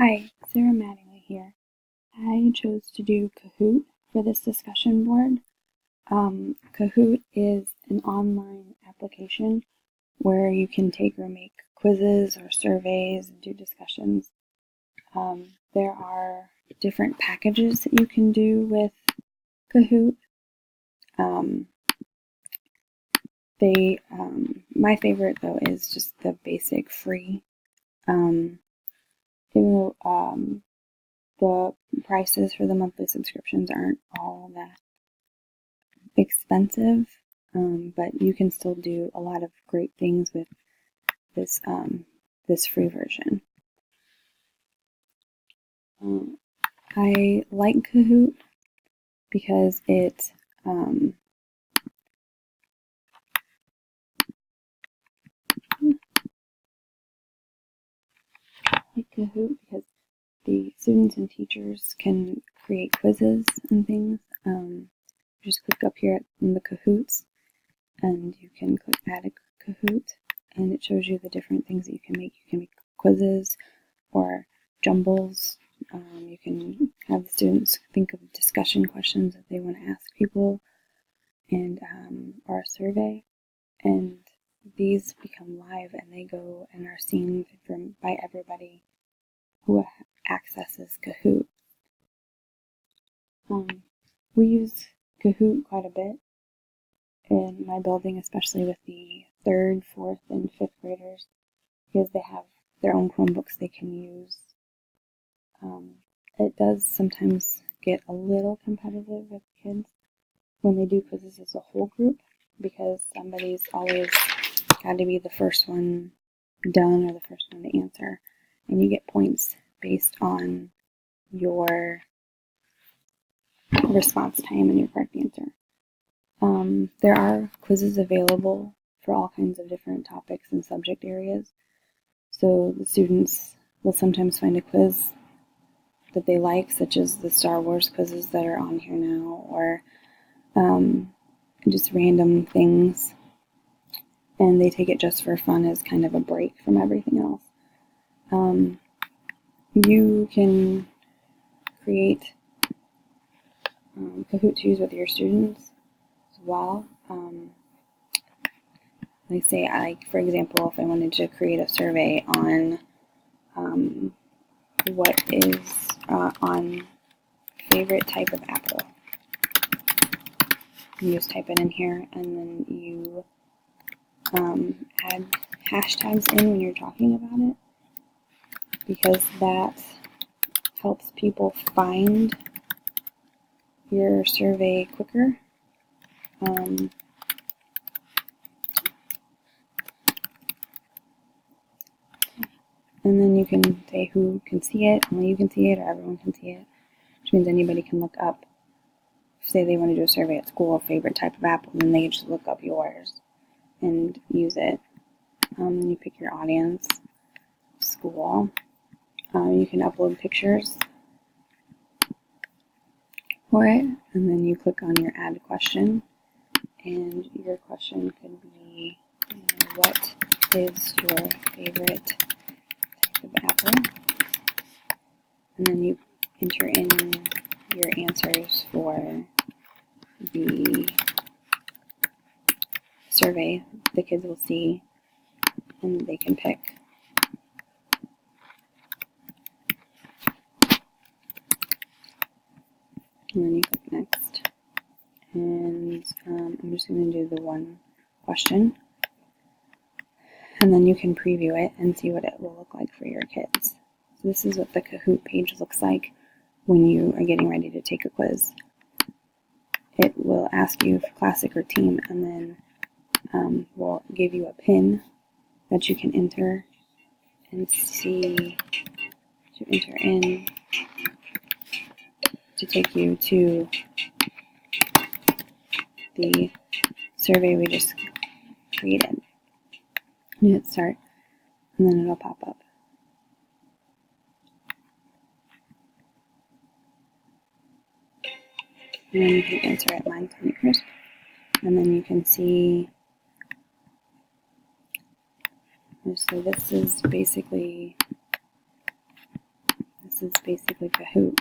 Hi, Sarah Mattingly here. I chose to do Kahoot for this discussion board. Kahoot is an online application where you can take or make quizzes or surveys and do discussions. There are different packages that you can do with Kahoot. My favorite though is just the basic free. Even though the prices for the monthly subscriptions aren't all that expensive, but you can still do a lot of great things with this free version. I like Kahoot because it the students and teachers can create quizzes and things. Just click up here in the Kahoots, and you can click Add a Kahoot, and it shows you the different things that you can make. You can make quizzes or jumbles. You can have the students think of discussion questions that they want to ask people, and or a survey, and these become live and they go and are seen by everybody who accesses Kahoot. We use Kahoot quite a bit in my building, especially with the 3rd, 4th, and 5th graders, because they have their own Chromebooks they can use. It does sometimes get a little competitive with kids when they do quizzes as a whole group, because somebody's always got to be the first one done or the first one to answer, and you get points based on your response time and your correct answer. There are quizzes available for all kinds of different topics and subject areas, so the students will sometimes find a quiz that they like, such as the Star Wars quizzes that are on here now, or just random things, and they take it just for fun as kind of a break from everything else. You can create Kahoot to use with your students as well. For example, if I wanted to create a survey on what is on favorite type of apple, you just type it in here, and then you add hashtags in when you're talking about it, because that helps people find your survey quicker. And then you can say who can see it, only you can see it, or everyone can see it, which means anybody can look up. Say they want to do a survey at school, a favorite type of apple, then they just look up yours and use it. You pick your audience, school. You can upload pictures for it, and then you click on your add question, and your question could be, what is your favorite type of apple? And then you enter in your answers for the survey the kids will see, and they can pick. And then you click next, and I'm just going to do the one question, and then you can preview it and see what it will look like for your kids. So this is what the Kahoot page looks like when you are getting ready to take a quiz. It will ask you for classic or team, and then will give you a pin that you can enter and see to enter in to take you to the survey we just created. You hit start, and then it'll pop up. And then you can answer it. Mine's Honey Crisp. And then you can see, so this is basically this is basically Kahoot.